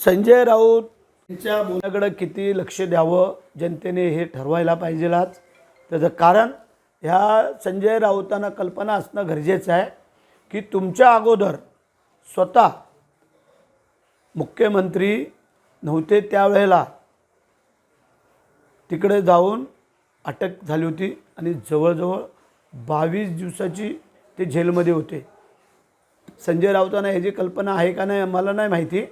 संजय राऊत यांच्या बोलण्याकडे किती लक्ष द्यावं जनतेने हे ठरवायला पाहिजेलाच। त्याचं कारण ह्या संजय राऊतांना कल्पना असणं गरजेचं आहे की तुमच्या अगोदर स्वतः मुख्यमंत्री नव्हते त्यावेळेला तिकडे जाऊन अटक झाली होती आणि जवळजवळ 22 दिवसाची ते जेलमध्ये होते। संजय राऊतांना ह्याची कल्पना आहे का नाही मला नाही माहिती,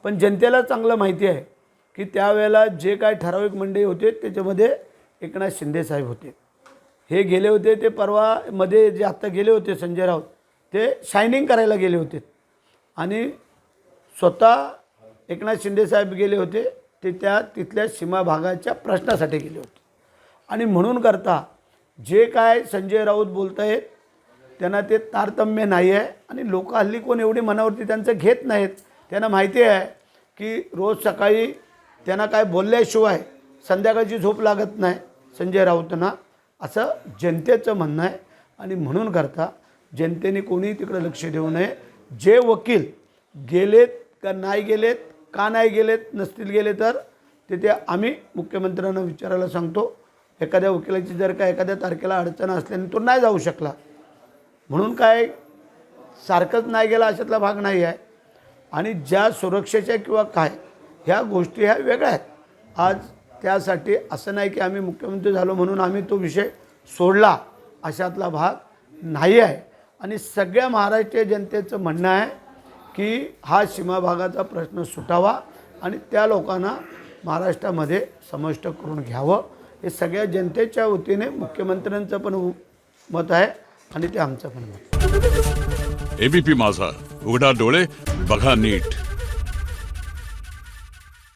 पण जनतेला चांगलं माहिती आहे की त्यावेळेला जे काय ठराविक मंडळी होते त्याच्यामध्ये एकनाथ शिंदे साहेब होते। हे गेले होते ते परवा मध्ये जे आत्ता गेले होते संजय राऊत ते शायनिंग करायला गेले होते आणि स्वतः एकनाथ शिंदे साहेब गेले होते ते तिथल्या सीमा भागाच्या प्रश्नासाठी गेले होते। आणि म्हणून करता जे काय संजय राऊत बोलत आहेत त्यांना ते तारतम्य नाही आहे आणि लोक हल्ली कोण एवढी मनावरती त्यांचं घेत नाहीत। त्यांना माहिती आहे की रोज सकाळी त्यांना काय बोलल्याशिवाय संध्याकाळची झोप लागत नाही संजय राऊतांना, असं जनतेचं म्हणणं आहे। आणि म्हणून करता जनतेने कोणी तिकडे लक्ष देऊ नये। जे वकील गेलेत का नाही गेलेत, का नाही गेलेत, नसतील गेले तर ते आम्ही मुख्यमंत्र्यांना विचारायला सांगतो। एखाद्या वकिलाची जर का एखाद्या तारखेला अडचण असल्याने तो नाही जाऊ शकला म्हणून काय सारखंच नाही गेला अशातला भाग नाही आहे। आणि ज्या सुरक्षेच्या किंवा काय ह्या गोष्टी ह्या वेगळ्या आहेत। आज त्यासाठी असं नाही की आम्ही मुख्यमंत्री झालो म्हणून आम्ही तो विषय सोडला, अशातला भाग नाही आहे। आणि सगळ्या महाराष्ट्रीय जनतेचं म्हणणं आहे की हा सीमा भागाचा प्रश्न सुटावा आणि त्या लोकांना महाराष्ट्रामध्ये समाविष्ट करून घ्यावं, हे सगळ्या जनतेच्या वतीने मुख्यमंत्र्यांचं पण मत आहे आणि ते आमचं पण मत। एबीपी माझा, उघडा डोळे बघा नीट।